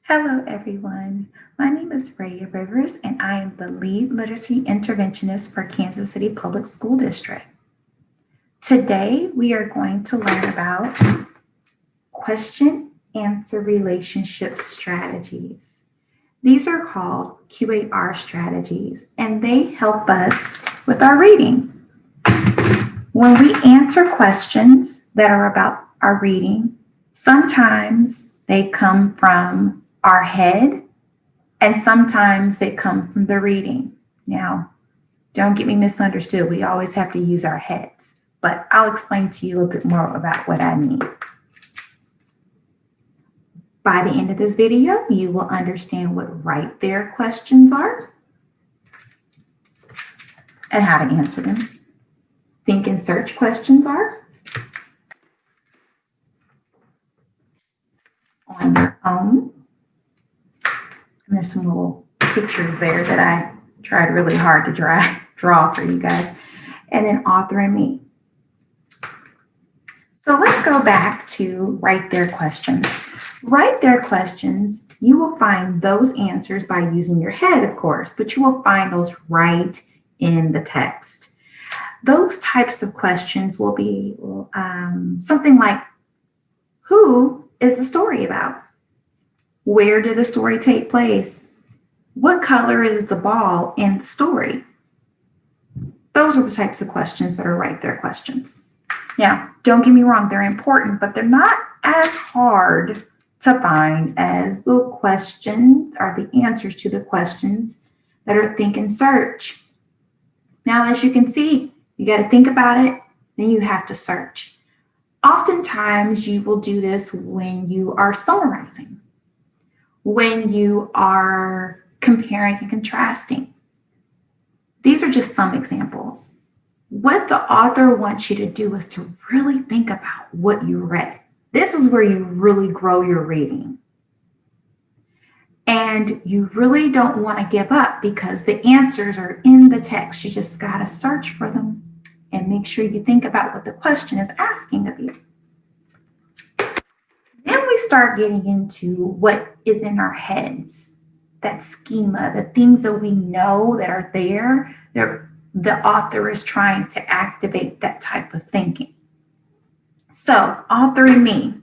Hello, everyone. My name is Raya Rivers, and I am the lead literacy interventionist for Kansas City Public School District. Today, we are going to learn about question-answer relationship strategies. These are called QAR strategies, and they help us with our reading. When we answer questions that are about our reading, sometimes they come from our head, and sometimes they come from the reading. Now, don't get me misunderstood. We always have to use our heads, but I'll explain to you a little bit more about what I mean. By the end of this video, you will understand what right there questions are and how to answer them. Think and search questions are on your own. And there's some little pictures there that I tried really hard to draw for you guys. And then author and me. So let's go back to right there questions. Right there questions, you will find those answers by using your head, of course, but you will find those right in the text. Those types of questions will be something like, who is the story about? Where did the story take place? What color is the ball in the story? Those are the types of questions that are right there questions. Now, don't get me wrong, they're important, but they're not as hard to find as the questions or the answers to the questions that are think and search. Now, as you can see, you got to think about it, then you have to search. Oftentimes, you will do this when you are summarizing, when you are comparing and contrasting. These are just some examples. What the author wants you to do is to really think about what you read. This is where you really grow your reading. And you really don't want to give up because the answers are in the text. You just got to search for them and make sure you think about what the question is asking of you. Then we start getting into what is in our heads, that schema, the things that we know that are there. The author is trying to activate that type of thinking. So, author and me.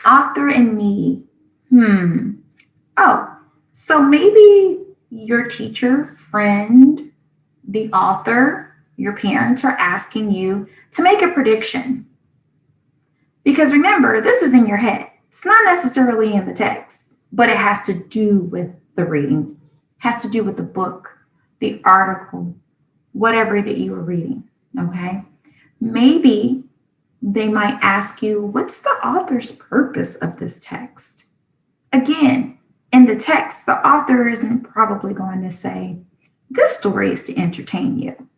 Author and me. Oh, so maybe your teacher, friend, the author, your parents are asking you to make a prediction. Because remember, this is in your head. It's not necessarily in the text, but it has to do with the reading, has to do with the book, the article, whatever that you were reading, okay? Maybe they might ask you, what's the author's purpose of this text? Again, in the text, the author isn't probably going to say, this story is to entertain you.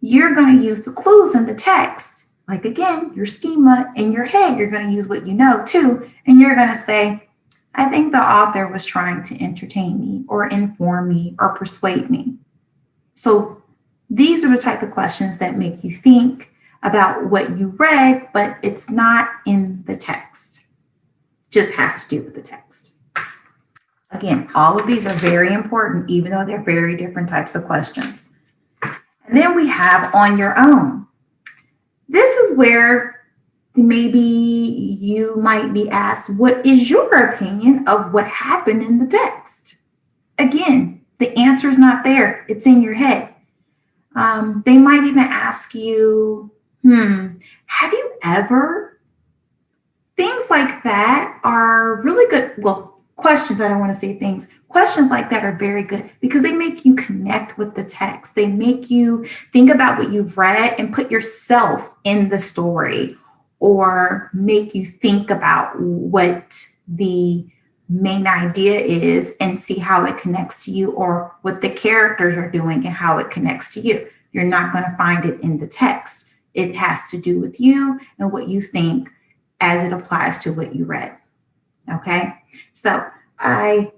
You're going to use the clues in the text. Like, again, your schema in your head, you're going to use what you know too. And you're going to say, I think the author was trying to entertain me or inform me or persuade me. So these are the type of questions that make you think about what you read, but it's not in the text. Just has to do with the text. Again, all of these are very important, even though they're very different types of questions. And then we have on your own. This is where maybe you might be asked, what is your opinion of what happened in the text? Again, the answer is not there. It's in your head. They might even ask you, have you ever? Things like that are really good. Well, questions, I don't want to say things. Questions like that are very good because they make you connect with the text. They make you think about what you've read and put yourself in the story, or make you think about what the main idea is and see how it connects to you, or what the characters are doing and how it connects to you. You're not going to find it in the text. It has to do with you and what you think as it applies to what you read. Okay, so I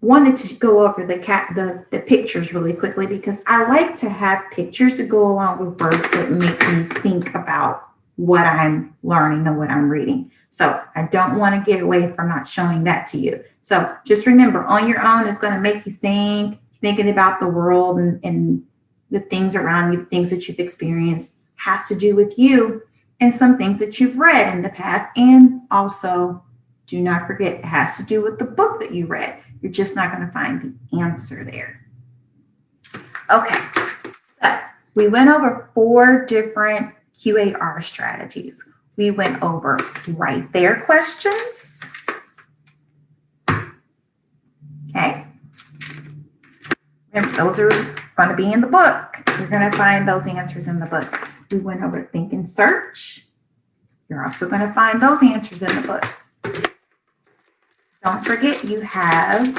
wanted to go over the pictures really quickly because I like to have pictures to go along with words that make me think about what I'm learning and what I'm reading. So I don't want to get away from not showing that to you. So just remember, on your own, it's going to make you thinking about the world and the things around you, the things that you've experienced has to do with you and some things that you've read in the past. And also, do not forget, it has to do with the book that you read. You're just not going to find the answer there. Okay, so we went over 4 different QAR strategies. We went over right there questions. Okay. Remember, those are going to be in the book. You're going to find those answers in the book. We went over think and search. You're also going to find those answers in the book. Don't forget, you have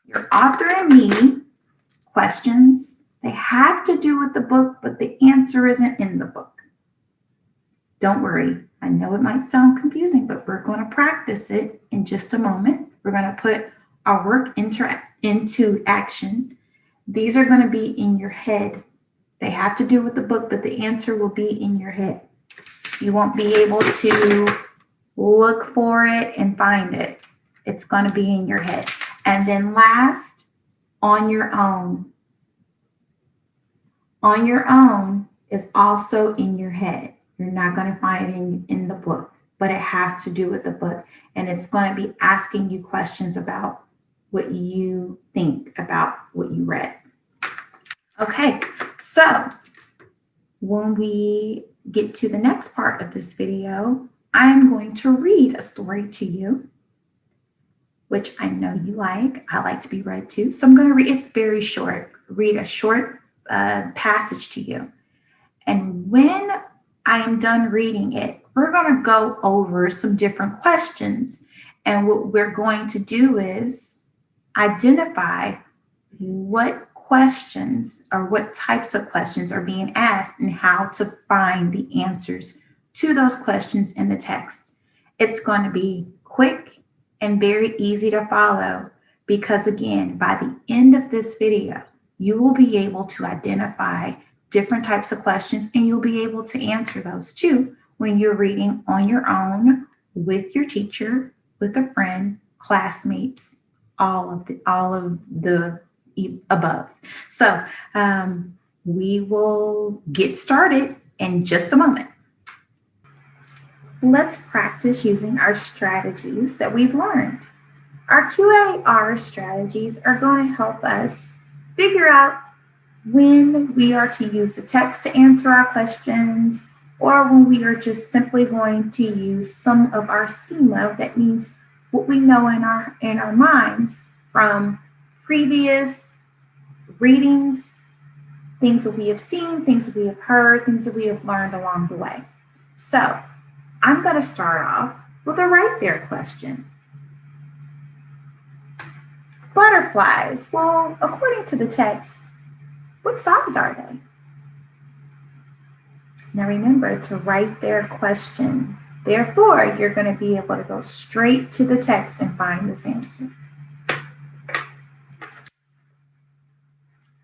your author and me questions. They have to do with the book, but the answer isn't in the book. Don't worry. I know it might sound confusing, but we're going to practice it in just a moment. We're going to put our work into action. These are going to be in your head. They have to do with the book, but the answer will be in your head. You won't be able to look for it and find it. It's going to be in your head. And then last, on your own. On your own is also in your head. You're not going to find it in the book, but it has to do with the book. And it's going to be asking you questions about what you think about what you read. Okay, so when we get to the next part of this video, I'm going to read a story to you, which I know you like. I like to be read to. So I'm going to read, it's very short, read a short passage to you. And when I am done reading it, we're going to go over some different questions. And what we're going to do is identify what questions or what types of questions are being asked and how to find the answers to those questions in the text. It's going to be quick and very easy to follow because, again, by the end of this video, you will be able to identify different types of questions and you'll be able to answer those too when you're reading on your own with your teacher, with a friend, classmates, all of the above. So we will get started in just a moment. Let's practice using our strategies that we've learned. Our QAR strategies are going to help us figure out when we are to use the text to answer our questions, or when we are just simply going to use some of our schema. That means what we know in our minds from previous readings, things that we have seen, things that we have heard, things that we have learned along the way. So I'm going to start off with a right there question. Butterflies, well, according to the text, what size are they? Now remember, it's a right there question. Therefore, you're going to be able to go straight to the text and find this answer.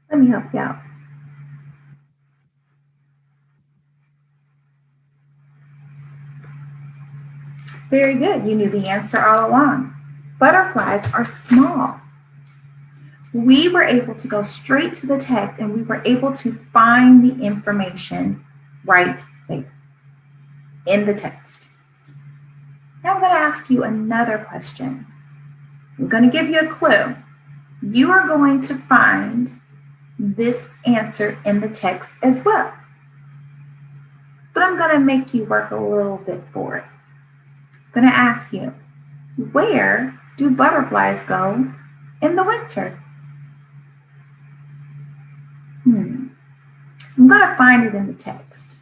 Let me help you out. Very good. You knew the answer all along. Butterflies are small. We were able to go straight to the text and we were able to find the information right there in the text. Now I'm going to ask you another question. I'm going to give you a clue. You are going to find this answer in the text as well. But I'm going to make you work a little bit for it. I'm going to ask you, where do butterflies go in the winter? I'm going to find it in the text.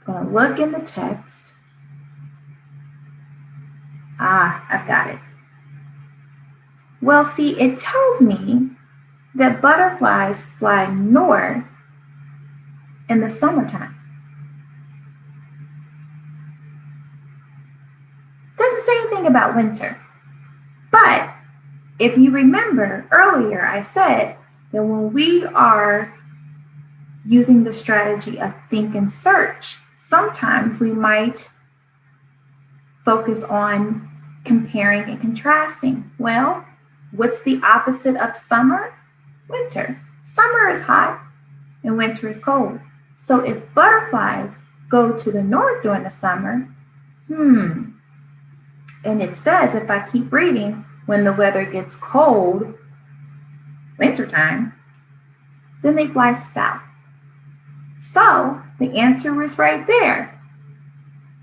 I'm going to look in the text. I've got it. Well, see, it tells me that butterflies fly north in the summertime. Doesn't say anything about winter. But if you remember earlier, I said that when we are using the strategy of think and search, sometimes we might focus on comparing and contrasting. Well, what's the opposite of summer? Winter. Summer is hot and winter is cold. So if butterflies go to the north during the summer, and it says, if I keep reading, when the weather gets cold, wintertime, then they fly south. So the answer is right there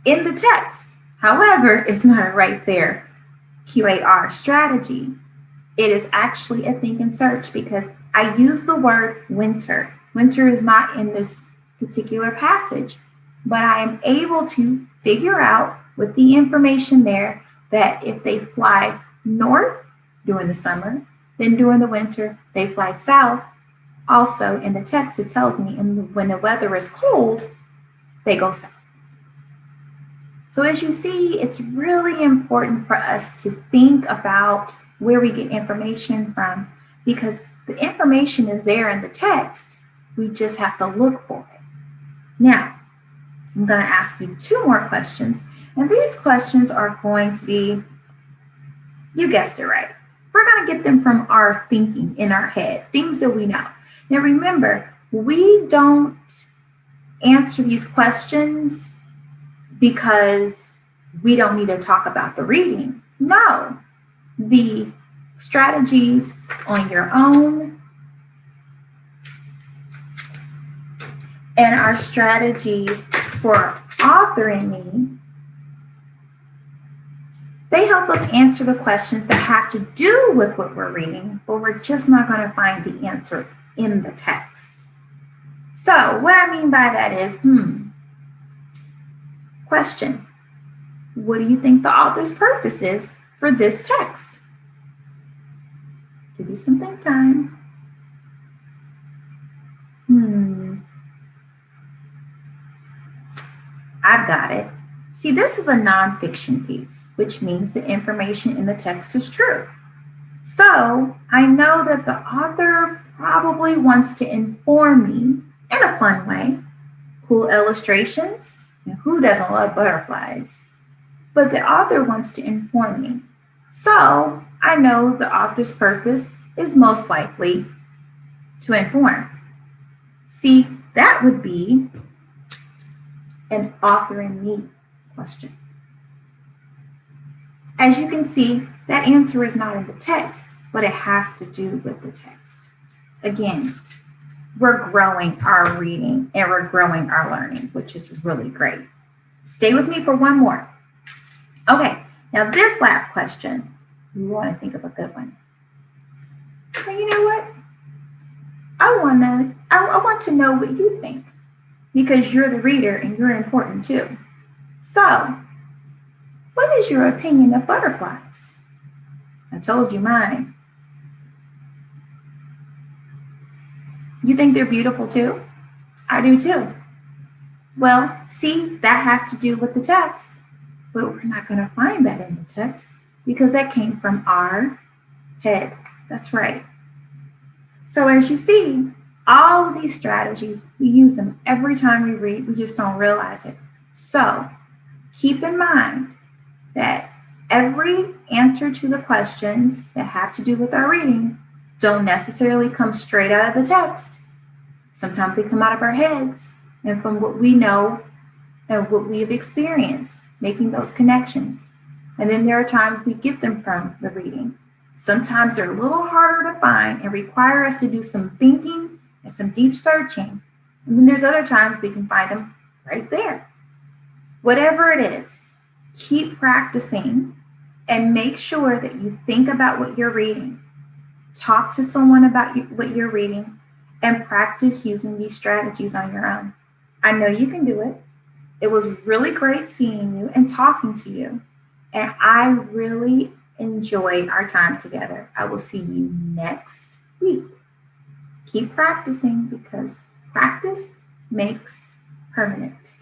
in the text. However, it's not a right there QAR strategy. It is actually a think and search because I use the word winter. Winter is not in this particular passage, but I am able to figure out with the information there that if they fly north during the summer, then during the winter, they fly south. Also in the text, it tells me when the weather is cold, they go south. So as you see, it's really important for us to think about where we get information from because the information is there in the text. We just have to look for it. Now, I'm going to ask you 2 more questions. And these questions are going to be, you guessed it right. We're going to get them from our thinking in our head, things that we know. Now remember, we don't answer these questions because we don't need to talk about the reading. No, the strategies on your own and our strategies for authoring me, they help us answer the questions that have to do with what we're reading, but we're just not going to find the answer in the text. So what I mean by that is, question, what do you think the author's purpose is for this text? Give you some think time. I've got it. See, this is a nonfiction piece, which means the information in the text is true. So I know that the author probably wants to inform me in a fun way. Cool illustrations. And who doesn't love butterflies? But the author wants to inform me. So I know the author's purpose is most likely to inform. See, that would be an authoring me question. As you can see, that answer is not in the text, but it has to do with the text. Again, we're growing our reading and we're growing our learning, which is really great. Stay with me for one more. Okay, now this last question, you want to think of a good one. So you know what? I want to know what you think because you're the reader and you're important too. So, what is your opinion of butterflies? I told you mine. You think they're beautiful too? I do too. Well, see, that has to do with the text, but we're not going to find that in the text because that came from our head. That's right. So as you see, all of these strategies, we use them every time we read. We just don't realize it. So keep in mind that every answer to the questions that have to do with our reading don't necessarily come straight out of the text. Sometimes they come out of our heads and from what we know and what we've experienced, making those connections. And then there are times we get them from the reading. Sometimes they're a little harder to find and require us to do some thinking and some deep searching. And then there's other times we can find them right there. Whatever it is, keep practicing and make sure that you think about what you're reading. Talk to someone about what you're reading and practice using these strategies on your own. I know you can do it. It was really great seeing you and talking to you. And I really enjoyed our time together. I will see you next week. Keep practicing because practice makes permanent.